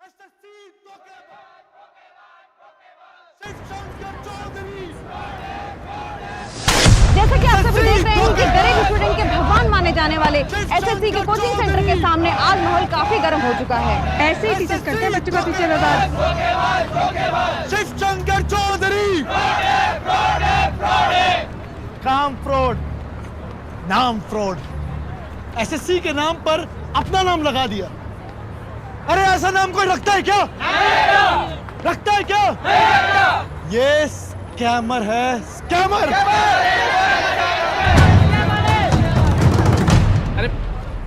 जैसा कि आप सभी देख रहे हैं कि घरेलू स्टूडेंट के भगवान माने जाने वाले एसएससी के कोचिंग सेंटर के सामने आज माहौल काफी गर्म हो चुका है। ऐसे ही टीचर्स करते हैं बच्चों का पीछे शिवशंकर चौधरी काम फ्रॉड, नाम फ्रॉड, एसएससी के नाम पर अपना नाम लगा दिया। अरे ऐसा नाम कोई रखता है क्या? रखता है क्या? ये स्कैमर है, स्कैमर। अरे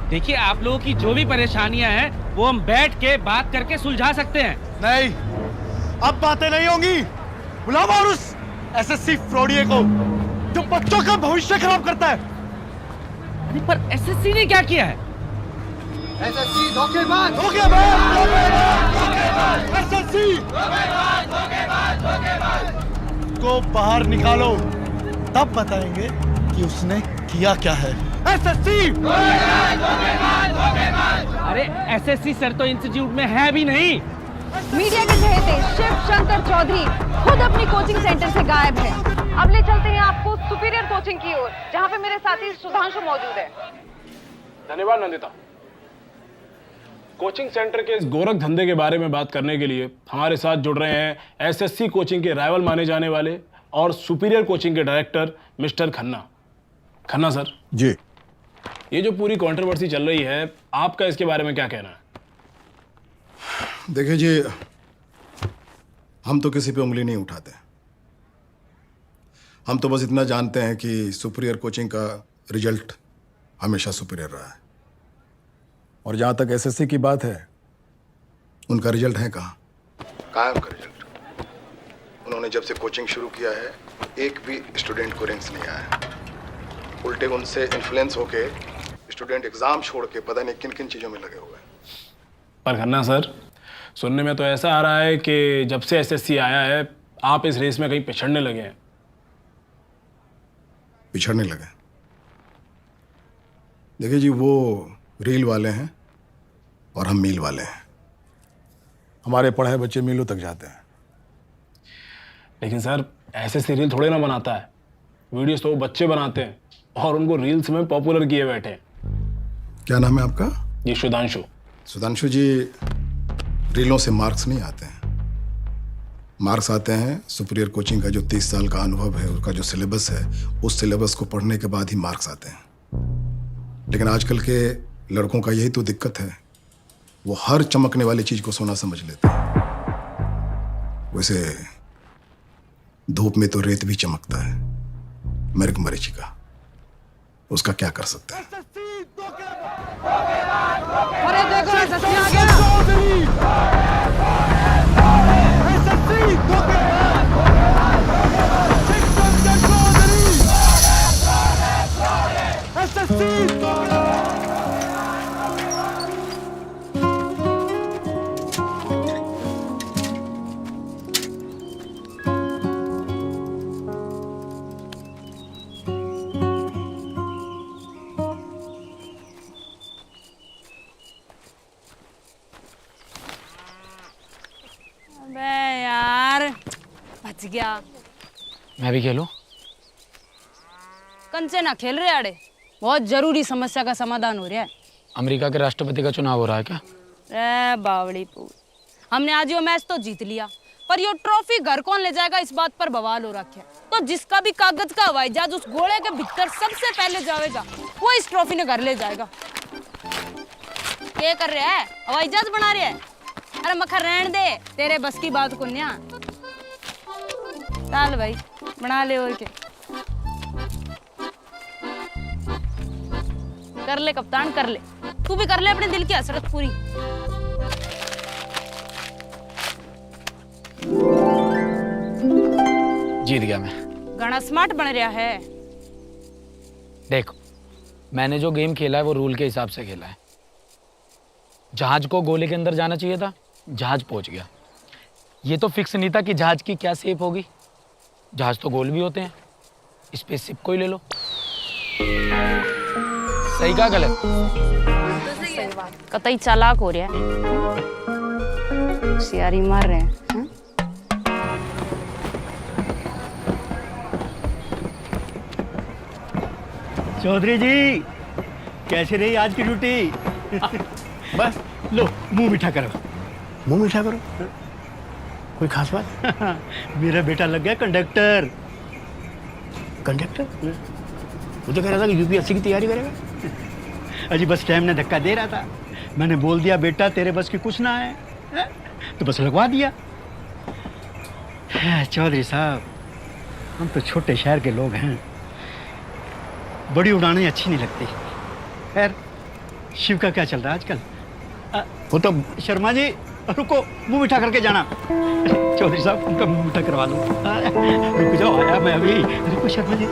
देखिए, आप लोगों की जो भी परेशानियां हैं वो हम बैठ के बात करके सुलझा सकते हैं। नहीं, अब बातें नहीं होंगी। बुलाओ और उस एसएससी फ्रॉडिये को जो बच्चों का भविष्य खराब करता है। अरे पर एसएससी ने क्या किया है? एसएससी धोखेबाज, एसएससी को बाहर निकालो, तब बताएंगे कि उसने किया क्या है। एसएससी अरे एसएससी सर तो इंस्टीट्यूट में है भी नहीं। मीडिया के चहेते शिवशंकर चौधरी खुद अपनी कोचिंग सेंटर से गायब है। अब ले चलते हैं आपको सुपीरियर कोचिंग की ओर, जहाँ पे मेरे साथी सुधांशु मौजूद है। धन्यवाद नंदिता। कोचिंग सेंटर के इस गोरख धंधे के बारे में बात करने के लिए हमारे साथ जुड़ रहे हैं एसएससी कोचिंग के राइवल माने जाने वाले और सुपीरियर कोचिंग के director mister Khanna. Khanna sir ji, ये जो पूरी कंट्रोवर्सी चल रही है, आपका इसके बारे में क्या कहना है? देखिए जी, हम तो किसी पे उंगली नहीं उठाते। हम तो बस इतना जानते हैं कि सुपीरियर कोचिंग का रिजल्ट हमेशा सुपीरियर रहा है। और जहाँ तक एसएससी की बात है, उनका रिजल्ट है कहाँ? कहाँ है उनका रिजल्ट? उन्होंने जब से कोचिंग शुरू किया है, एक भी स्टूडेंट को रैंक्स नहीं आया। उल्टे उनसे इन्फ्लुएंस होके स्टूडेंट एग्जाम छोड़ के पता नहीं किन किन चीज़ों में लगे हुए हैं। पर खन्ना सर, सुनने में तो ऐसा आ रहा है कि जब से एसएससी आया है, आप इस रेस में कहीं पिछड़ने लगे हैं। पिछड़ने लगे? देखिए जी, वो रील वाले हैं और हम मील वाले हैं। हमारे पढ़े बच्चे मीलों तक जाते हैं। लेकिन सर, एसएससी रील थोड़े ना बनाता है। वीडियोस तो वो बच्चे बनाते हैं और उनको रील्स में पॉपुलर किए बैठे हैं। क्या नाम है आपका? जी सुधांशु। सुधांशु जी, रीलों से मार्क्स नहीं आते हैं। मार्क्स आते हैं सुपीरियर कोचिंग का जो 30 साल का अनुभव है, उसका जो सिलेबस है, उस सिलेबस को पढ़ने के बाद ही मार्क्स आते हैं। लेकिन आजकल के लड़कों का यही तो दिक्कत है, वो हर चमकने वाली चीज को सोना समझ लेते हैं। वैसे धूप में तो रेत भी चमकता है, मृग मरीचिका, उसका क्या कर सकते हैं? अरे देखो एसएससी आ गया। अबे यार, बच गया। मैं भी खेलूं? कंचे ना खेल रहे आड़े, बहुत जरूरी समस्या का समाधान हो रहा है। अमेरिका के राष्ट्रपति का चुनाव हो रहा है क्या? रे बावड़ी पूर, हमने आज यो मैच तो जीत लिया, पर यो ट्रॉफी घर कौन ले जाएगा इस बात पर बवाल हो रखा है। तो जिसका भी कागज का हवाई जहाज उस घोड़े के भीतर सबसे पहले जाएगा, वो इस ट्रॉफी ने घर ले जाएगा। क्या कर रहा है? हवाई जहाज बना रहा है? अरे मखर रहने दे, तेरे बस की बात को न्या। चल भाई बना ले, और के कर ले कप्तान, कर ले, तू भी कर ले अपने दिल की हसरत पूरी। जीत गया मैं। घना स्मार्ट बन रहा है। देखो, मैंने जो गेम खेला है वो रूल के हिसाब से खेला है। जहाज को गोले के अंदर जाना चाहिए था, जहाज पहुंच गया। ये तो फिक्स नहीं था कि जहाज की क्या शेप होगी। जहाज तो गोल भी होते हैं, स्पेसशिप को ही ले लो। सही कहा गलत? कतई चालाक हो रहा है। होशियारी मार रहे हैं हाँ? चौधरी जी कैसे रही आज की ड्यूटी? बस लो मुंह मीठा करो। मुंह मीठा करो। कोई खास बात? मेरा बेटा लग गया कंडक्टर। कंडक्टर? मुझे कह रहा था कि यूपीएससी की तैयारी करेगा। अजी बस टाइम ने धक्का दे रहा था, मैंने बोल दिया बेटा तेरे बस की कुछ ना है, तो बस लगवा दिया। चौधरी साहब हम तो छोटे शहर के लोग हैं, बड़ी उड़ानें अच्छी नहीं लगती। खैर शिव का क्या चल रहा है आजकल? वो तो शर्मा जी रुको, मुंह मीठा करके जाना। चौधरी साहब उनका मुंह मीठा करवा लो। रुक जाओ, आया मैं अभी। रुको शर्मा जी।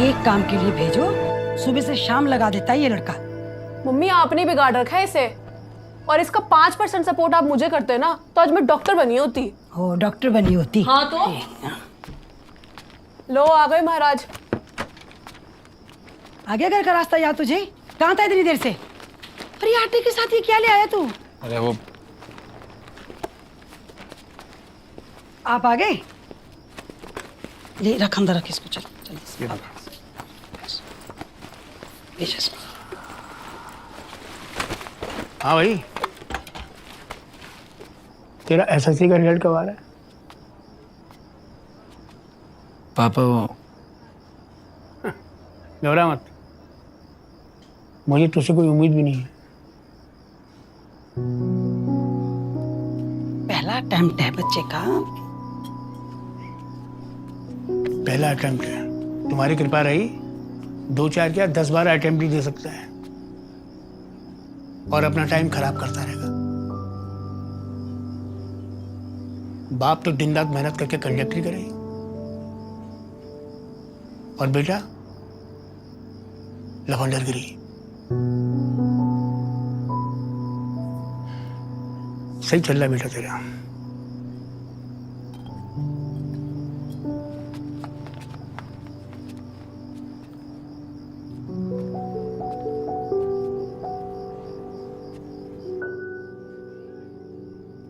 एक काम के लिए भेजो, सुबह से शाम लगा देता है ये लड़का। मम्मी आपने बिगाड़ रखा है इसे, और इसका 5% सपोर्ट आप मुझे करते ना तो आज मैं डॉक्टर बनी होती। हो डॉक्टर बनी होती। हाँ तो लो आ गए महाराज। आगे घर का रास्ता याद तुझे? कहाँ था इतनी देर से? अरे आटे के साथ ये क्या ले आया तू? अरे वो आप आ गए? ले रख अंदर रख इसको। चल चल इसको। हाँ भाई, तेरा एसएससी का रिजल्ट कब आ रहा है? पापा वो घबरा मत, मुझे तुझसे कोई उम्मीद भी नहीं है। पहला अटेम्प्ट है बच्चे का। पहला अटेम्प्ट है, तुम्हारी कृपा रही 2-4 क्या 10-12 अटेम्प्ट भी दे सकता है और अपना टाइम खराब करता रहेगा। बाप तो दिन रात मेहनत करके कंडक्टरी करे और बेटा लवंडरगिरी। सही चल रहा है बेटा तेरा।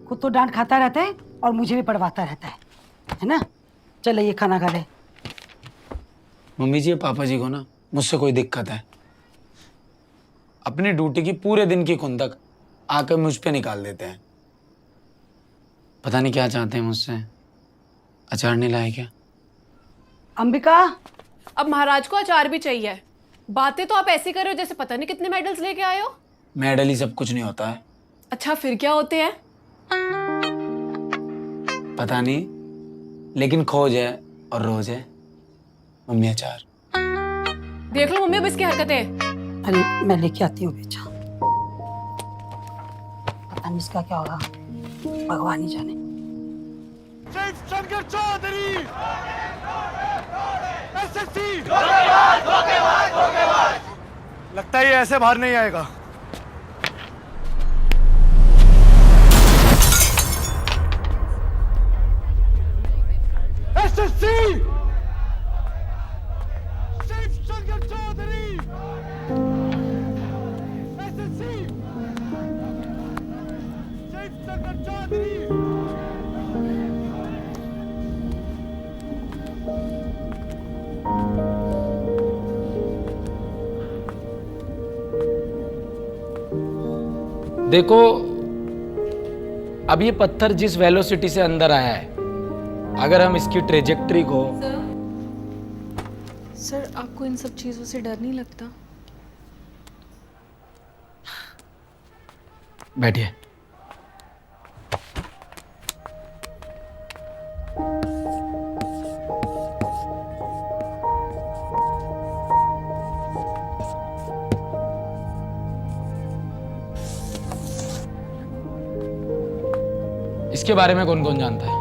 खुद तो डांट खाता रहता है और मुझे भी पढ़वाता रहता है ना? चल ये खाना खा ले। मम्मी जी पापा जी को ना मुझसे कोई दिक्कत है, अपनी ड्यूटी की पूरे दिन की खुंदक आकर मुझ पे निकाल देते हैं। पता नहीं क्या चाहते हैं मुझसे। अचार नहीं लाए क्या? अंबिका, अब महाराज को अचार भी चाहिए। बातें तो आप ऐसी कर रहे हो जैसे पता नहीं कितने मेडल्स लेके आए हो। मेडल ही सब कुछ नहीं होता है। अच्छा फिर क्या होते हैं? पता नहीं, लेकिन खोज है और रोज है। मम्मी अचार। देख लो मम्मी अब इसकी हरकतें। अरे मैं लेके आती हूँ बेचा। पता नहीं इसका क्या होगा, भगवान ही जाने। शंकर चौधरी एसएससी लगता है ये ऐसे बाहर नहीं आएगा। SSC Shankar Chaudhary SSC Shankar Chaudhary. देखो, अब ये पत्थर जिस वेलोसिटी से अंदर आया है, अगर हम इसकी ट्रेजेक्ट्री को। सर आपको इन सब चीज़ों से डर नहीं लगता? बैठिए। इसके बारे में कौन कौन जानता है?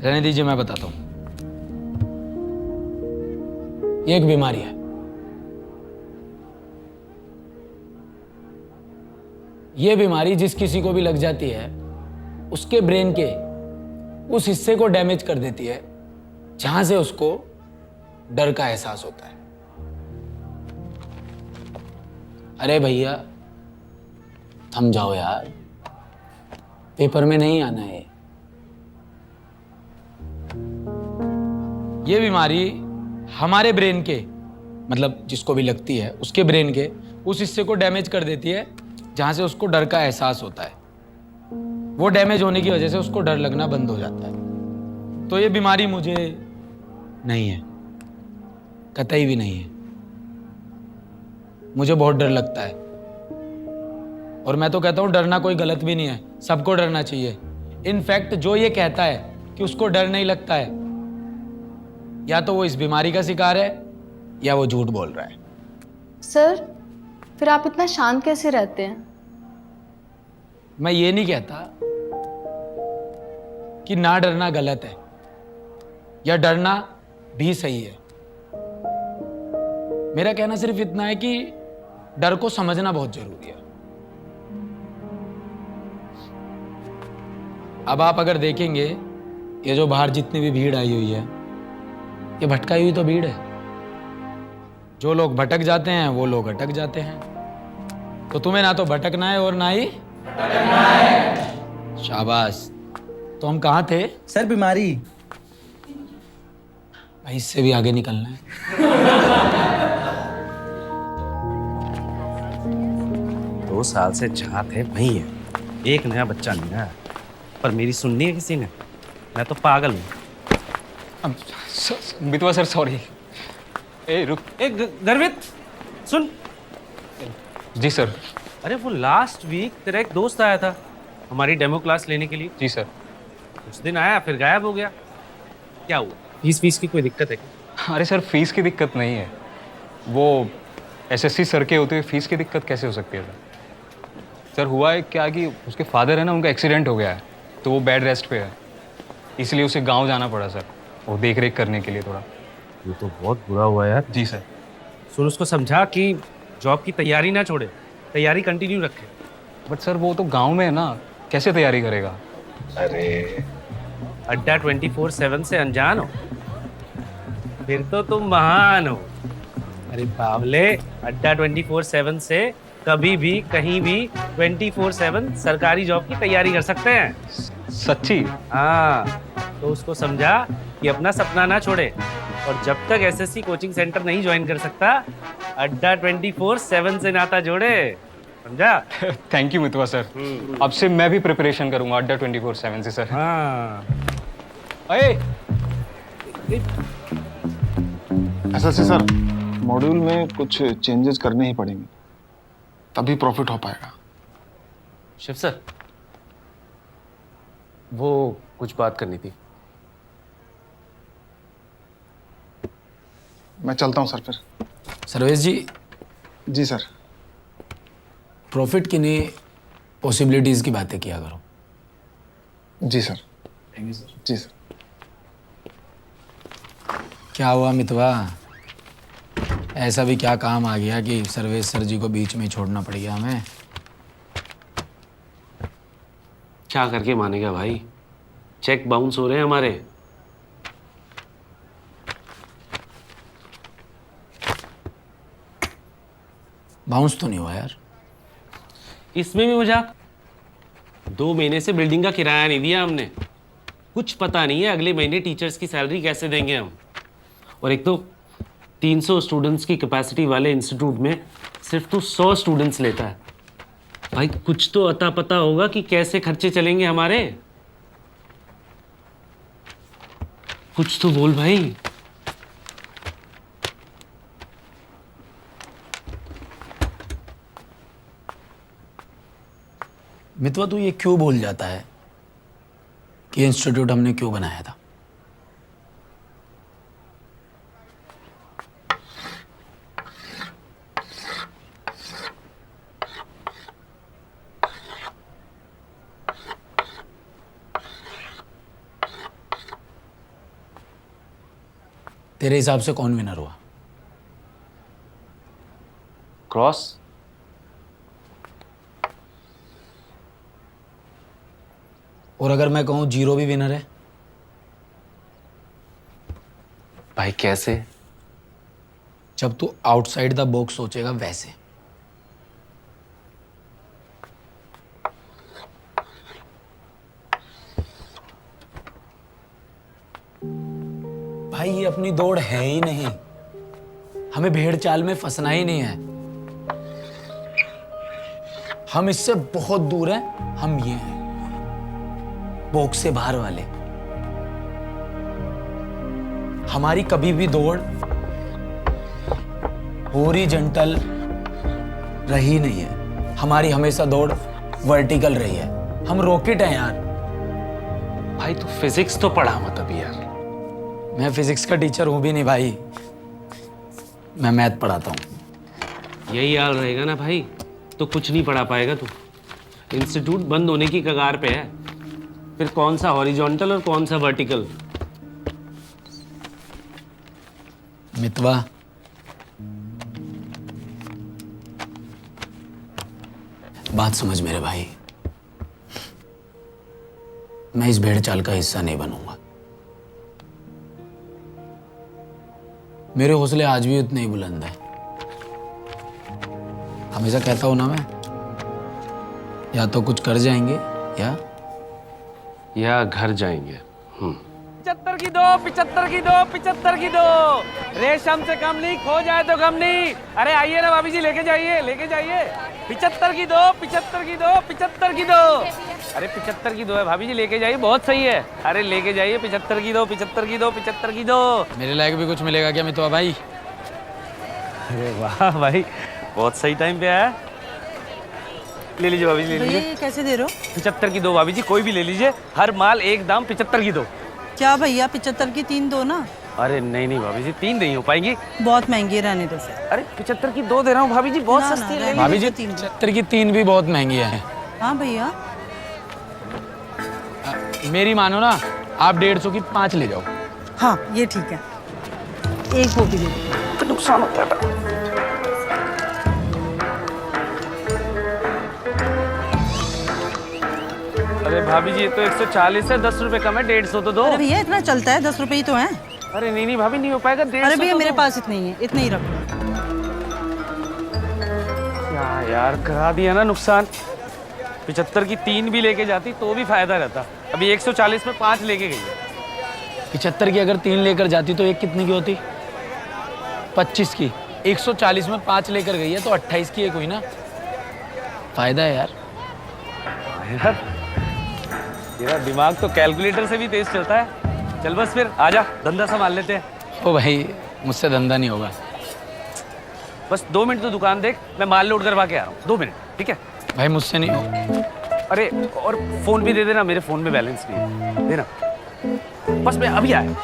रहने दीजिए, मैं बताता हूं। ये एक बीमारी है। ये बीमारी जिस किसी को भी लग जाती है, उसके ब्रेन के उस हिस्से को डैमेज कर देती है जहां से उसको डर का एहसास होता है। अरे भैया थम जाओ यार, पेपर में नहीं आना है। ये बीमारी हमारे ब्रेन के, मतलब जिसको भी लगती है उसके ब्रेन के उस हिस्से को डैमेज कर देती है जहां से उसको डर का एहसास होता है। वो डैमेज होने की वजह से उसको डर लगना बंद हो जाता है। तो ये बीमारी मुझे नहीं है, कतई भी नहीं है। मुझे बहुत डर लगता है और मैं तो कहता हूं डरना कोई गलत भी नहीं है, सबको डरना चाहिए। इनफैक्ट जो ये कहता है कि उसको डर नहीं लगता है, या तो वो इस बीमारी का शिकार है या वो झूठ बोल रहा है। सर फिर आप इतना शांत कैसे रहते हैं? मैं ये नहीं कहता कि ना डरना गलत है या डरना भी सही है। मेरा कहना सिर्फ इतना है कि डर को समझना बहुत जरूरी है। अब आप अगर देखेंगे ये जो बाहर जितनी भी भीड़ आई हुई है, ये भटकाई हुई तो भीड़ है। जो लोग भटक जाते हैं वो लोग अटक जाते हैं। तो तुम्हें ना तो भटकना है और ना ही अटकना है। शाबाश। तो हम कहाँ थे? सर बीमारी। भाई इससे भी आगे निकलना है। 2 साल से जहाँ थे वहीं है, एक नया बच्चा नहीं आया। पर मेरी सुननी है किसी ने? मैं तो पागल हूँ। मितवा सर सॉरी। ए रुक। गर्वित सुन। जी सर। अरे वो लास्ट वीक तेरा एक दोस्त आया था हमारी डेमो क्लास लेने के लिए। जी सर। कुछ दिन आया फिर गायब हो गया। क्या हुआ? फीस की कोई दिक्कत है क्या? अरे सर फीस की दिक्कत नहीं है, वो एसएससी सर के होते हुए फीस की दिक्कत कैसे हो सकती है सर? सर हुआ है क्या कि उसके फादर है ना, उनका एक्सीडेंट हो गया है तो वो बेड रेस्ट पे है, इसलिए उसे गांव जाना पड़ा सर, वो देख रेख करने के लिए थोड़ा। ये तो बहुत बुरा हुआ यार। जी सर। सुन उसको समझा कि जॉब की तैयारी ना छोड़े, तैयारी कंटिन्यू रखे। बट सर वो तो गांव में है ना, कैसे तैयारी करेगा? अरे अड्डा 24/7 से अनजान हो? फिर तो तुम महान हो। अरे बावले, अड्डा 24/7 से कभी भी कहीं भी 24/7 सरकारी जॉब की तैयारी कर सकते हैं। सच्ची? हाँ, तो उसको समझा कि अपना सपना ना छोड़े, और जब तक एसएससी कोचिंग सेंटर नहीं ज्वाइन कर सकता, अड्डा 24/7 से नाता जोड़े। समझा? Thank you Mitwa sir. अब से मैं भी प्रिपरेशन करूंगा अड्डा 24/7 से सर। हाँ। अरे एसएससी सर, मॉड्यूल में कुछ चेंजेस करने ही पड़ेंगे, तभी प्रॉफिट हो पाएगा। शिव सर, वो कुछ बात करनी थी। मैं चलता हूँ सर फिर। सर्वेश जी। जी सर। प्रॉफिट की नहीं, पॉसिबिलिटीज की बातें किया करो। जी सर। Thank you sir. जी सर। क्या हुआ मितवा, ऐसा भी क्या काम आ गया कि सर्वेश सर जी को बीच में ही छोड़ना पड़ गया हमें? क्या करके मानेगा भाई, चेक बाउंस हो रहे हैं हमारे। बाउंस तो नहीं हुआ यार। इसमें भी मजाक। 2 महीने से बिल्डिंग का किराया नहीं दिया हमने। कुछ पता नहीं है अगले महीने टीचर्स की सैलरी कैसे देंगे हम। और एक तो 300 स्टूडेंट्स की कैपेसिटी वाले इंस्टीट्यूट में सिर्फ तो 100 स्टूडेंट्स लेता है। भाई कुछ तो अता पता होगा कि कैसे खर्चे चलेंगे हमारे। कुछ तो बोल भाई। मितवा तू ये क्यों भूल जाता है कि इंस्टीट्यूट हमने क्यों बनाया था? तेरे हिसाब से कौन विनर हुआ? क्रॉस। और अगर मैं कहूं जीरो भी विनर है? भाई कैसे? जब तू आउटसाइड द बॉक्स सोचेगा वैसे। भाई ये अपनी दौड़ है ही नहीं, हमें भेड़ चाल में फंसना ही नहीं है। हम इससे बहुत दूर हैं, हम ये हैं बॉक्स से बाहर वाले। हमारी कभी भी दौड़ हॉरिजॉन्टल रही नहीं है, हमारी हमेशा दौड़ वर्टिकल रही है। हम रॉकेट हैं यार। भाई तू फिजिक्स तो पढ़ा मत अभी यार। मैं फिजिक्स का टीचर हूं भी नहीं भाई, मैं मैथ पढ़ाता हूं। यही हाल रहेगा ना भाई तो कुछ नहीं पढ़ा पाएगा तू। इंस्टीट्यूट बंद होने की कगार पे है, फिर कौन सा हॉरिजॉन्टल और कौन सा वर्टिकल। मितवा, बात समझ मेरे भाई, मैं इस भेड़ चाल का हिस्सा नहीं बनूंगा। मेरे हौसले आज भी उतने ही बुलंद हैं। हमेशा कहता हूं ना मैं, या तो कुछ कर जाएंगे या घर जाएंगे। 75 की दो, 75 की दो, 75 की दो। रेशम से कम नहीं, खो जाए तो कम नहीं। अरे आइए ना भाभी जी, लेके जाइए, लेके जाइए। 75 की दो, 75 की दो, 75 की दो। अरे 75 की दो है भाभी जी, लेके जाइए, बहुत सही है। अरे लेके जाइए, 75 की दो, 75 की दो, 75 की दो। मेरे लायक भी कुछ मिलेगा क्या मितवा भाई? अरे वाह भाई, बहुत सही टाइम पे आया। ले लीजिए भाभी जी, ले लीजिए। कैसे दे रहे हो? 75 की दो भाभी जी, कोई भी ले लीजिए, हर माल एक दाम। 75 की दो। क्या भैया, 75 की 3 दो ना। अरे नहीं नहीं भाभी जी, 3 नहीं हो पाएंगी, बहुत महंगी है, रहने दो फिर। अरे 75 की 2 दे रहा हूँ भाभी जी, बहुत ना, सस्ती ना, है। भाभी जी 75 की 3 भी बहुत महंगी है। हाँ भैया, मेरी मानो ना, आप 150 की 5 ले जाओ। हाँ ये ठीक है, एक वो भी दे दो। तो नुकसान होता है। अरे भाभी जी, ये तो 140 है, 10 रुपए कम है, 150 तो दो। अरे भैया इतना चलता है, 10 रुपए ही तो है। अरे नहीं नहीं भाभी, नहीं हो पाएगा, 150। अरे भैया तो मेरे दो। पास इतने ही है, इतने ही रखो। क्या यार, करा दिया ना नुकसान। 75 की 3 भी लेके जाती तो भी फायदा रहता। अभी 140 में 5 लेके गई है। 75 की अगर 3 लेकर जाती तो एक कितने की होती? 25 की। 140 में 5 लेकर गई है तो 28 की एक हुई ना। फायदा है यार। यार तेरा दिमाग तो कैलकुलेटर से भी तेज चलता है। चल बस फिर आजा, धंधा संभाल लेते हैं। ओ भाई, मुझसे धंधा नहीं होगा। बस 2 मिनट तो दुकान देख, मैं माल लोड करवा के आ रहा हूँ। 2 मिनट, ठीक है? भाई मुझसे नहीं हो। अरे और फोन भी दे देना, मेरे फोन में बैलेंस नहीं है, देना। बस मैं अभी आया।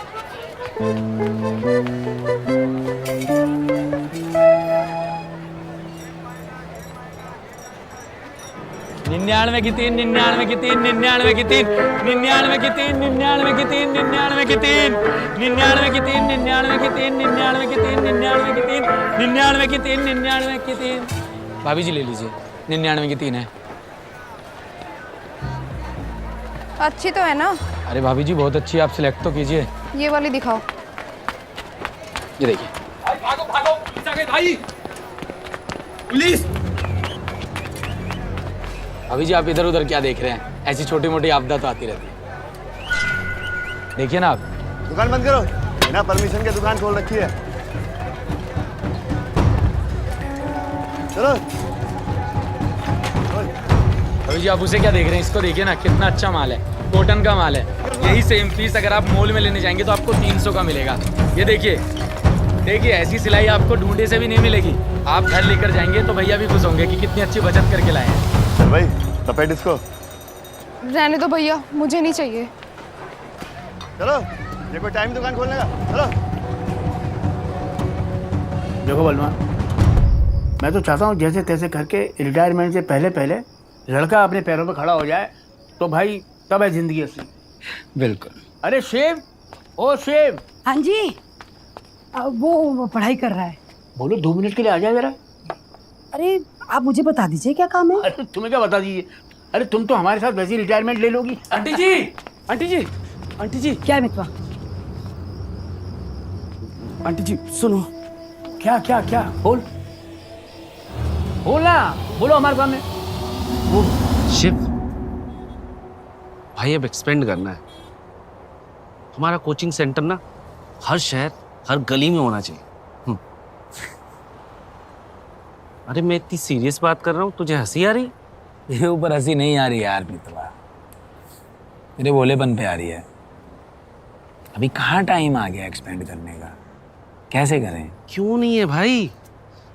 99 की 3, 99 की 3, 99 की 3, 99 की 3, 99 की 3, 99 की 3, 99 की 3, 99 की 3, 99 की 3, 99 की 3, 99 की 3, 99 की 3। भाभी जी ले लीजिए, 99 की 3 है। अच्छी तो है ना? अरे भाभी जी बहुत अच्छी है, आप सिलेक्ट तो कीजिए। ये वाली दिखाओ। ये देखिए। भागो भागो, भाई पुलिस। अभी जी आप इधर उधर क्या देख रहे हैं? ऐसी छोटी मोटी आपदा तो आती रहती है। देखिए ना आप। दुकान बंद करो, बिना परमिशन के दुकान खोल रखी है। चलो। अभी जी आप उसे क्या देख रहे हैं? इसको देखिए ना, कितना अच्छा माल है, कॉटन का माल है। यही सेम पीस अगर आप मॉल में लेने जाएंगे तो आपको 300 का मिलेगा। ये देखिए, देखिए ऐसी सिलाई आपको ढूंढे से भी नहीं मिलेगी। आप घर लेकर जाएंगे तो भैया भी खुश होंगे कि कितनी अच्छी बचत करके लाए हैं। चल भाई, लपेट इसको। रहने दो भैया, मुझे नहीं चाहिए। चलो, ये कोई टाइम दुकान खोलने का? चलो। देखो बलवान, मैं तो चाहता हूँ जैसे तैसे करके रिटायरमेंट से पहले पहले लड़का अपने पैरों पे खड़ा हो जाए, तो भाई तब है जिंदगी असली। बिल्कुल। अरे शेव, ओ शेव। हाँ जी, वो पढ़ाई कर रहा है। बोलो 2 मिनट के लिए आ जाए जरा। अरे आप मुझे बता दीजिए क्या काम है। अरे तुम्हें क्या बता दीजिए, अरे तुम तो हमारे साथ वैसी रिटायरमेंट ले लोगी। आंटी जी, आंटी जी, आंटी जी। क्या मितवा? आंटी जी सुनो, क्या क्या क्या बोल बोला, बोलो हमारे सामने। शिव भाई अब एक्सपेंड करना है। हमारा कोचिंग सेंटर ना हर शहर हर गली में होना चाहिए। अरे मैं इतनी सीरियस बात कर रहा हूँ, तुझे हंसी आ रही? मेरे ऊपर हंसी नहीं आ रही यार मित्रवा, मेरे भोलेपन पे आ रही है। अभी कहाँ टाइम आ गया एक्सपेंड करने का, कैसे करें? क्यों नहीं है भाई,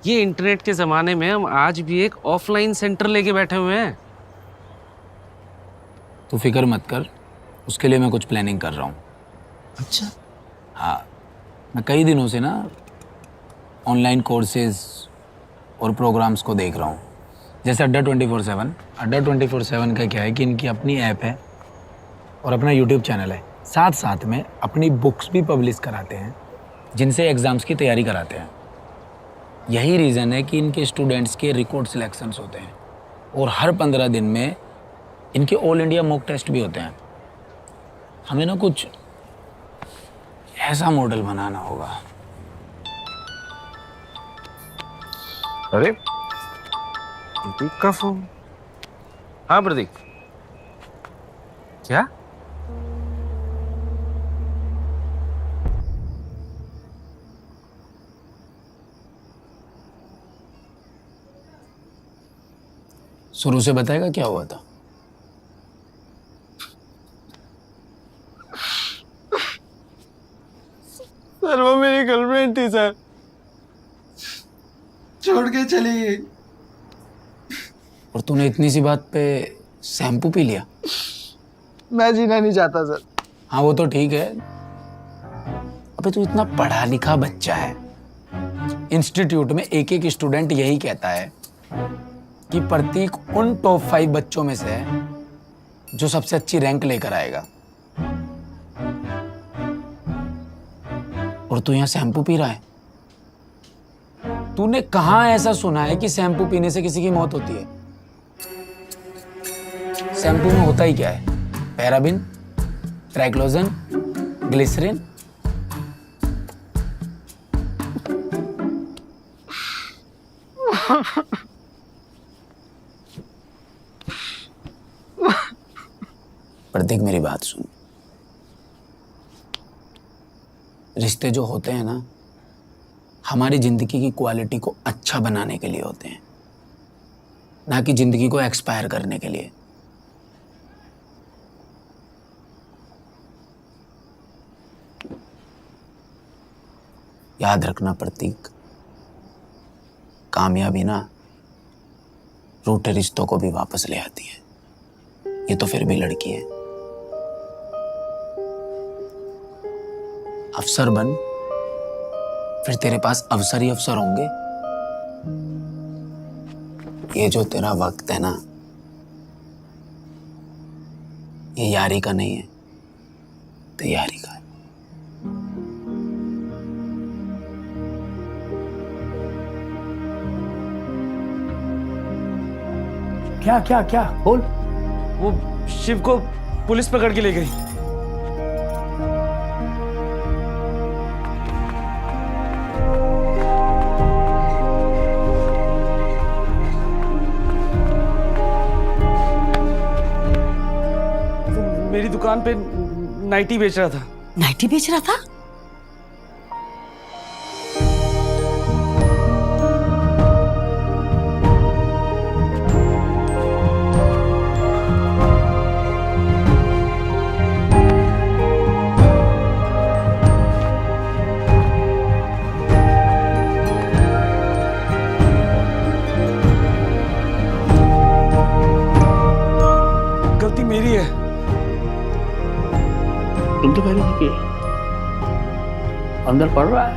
ये इंटरनेट के जमाने में हम आज भी एक ऑफलाइन सेंटर लेके बैठे हुए हैं। तू फिक्र मत कर, उसके लिए मैं कुछ प्लानिंग कर रहा हूँ। अच्छा? हाँ, मैं कई दिनों से ना ऑनलाइन कोर्सेज और प्रोग्राम्स को देख रहा हूँ। जैसे अड्डा 24/7। अड्डा 24/7 का क्या है कि इनकी अपनी ऐप है और अपना यूट्यूब चैनल है। साथ साथ में अपनी बुक्स भी पब्लिश कराते हैं जिनसे एग्ज़ाम्स की तैयारी कराते हैं। यही रीज़न है कि इनके स्टूडेंट्स के रिकॉर्ड सिलेक्शंस होते हैं और हर 15 दिन में इनके ऑल इंडिया मॉक टेस्ट भी होते हैं। हमें ना कुछ ऐसा मॉडल बनाना होगा। अरे प्रतीक का फोन। हाँ प्रतीक, क्या? शुरू से बताएगा क्या हुआ था? सर वो मेरी गर्लफ्रेंड थी सर, छोड़ के चली गई। और तूने इतनी सी बात पे शैम्पू पी लिया? मैं जीना नहीं चाहता सर। हाँ वो तो ठीक है, अबे तू इतना पढ़ा लिखा बच्चा है। इंस्टीट्यूट में एक एक स्टूडेंट यही कहता है कि प्रतीक उन टॉप 5 बच्चों में से है जो सबसे अच्छी रैंक लेकर आएगा, और तू यहाँ शैम्पू पी रहा है। तूने कहाँ ऐसा सुना है कि शैम्पू पीने से किसी की मौत होती है? शैम्पू में होता ही क्या है? Paraben, triclosan, glycerine. प्रतीक मेरी बात सुन, रिश्ते जो होते हैं ना हमारी जिंदगी की क्वालिटी को अच्छा बनाने के लिए होते हैं, ना कि जिंदगी को एक्सपायर करने के लिए। याद रखना प्रतीक, कामयाबी ना रूठे रिश्तों को भी वापस ले आती है। ये तो फिर भी लड़की है। अफसर बन, फिर तेरे पास अवसर ही अवसर होंगे। ये जो तेरा वक्त है ना, ये यारी का नहीं है, तैयारी का है। क्या क्या क्या बोल। वो शिव को पुलिस पकड़ के ले गई। मेरी दुकान पे नाइटी बेच रहा था। नाइटी बेच रहा था? गलती मेरी है। तुम तो पहले देखिए अंदर पड़ रहा है।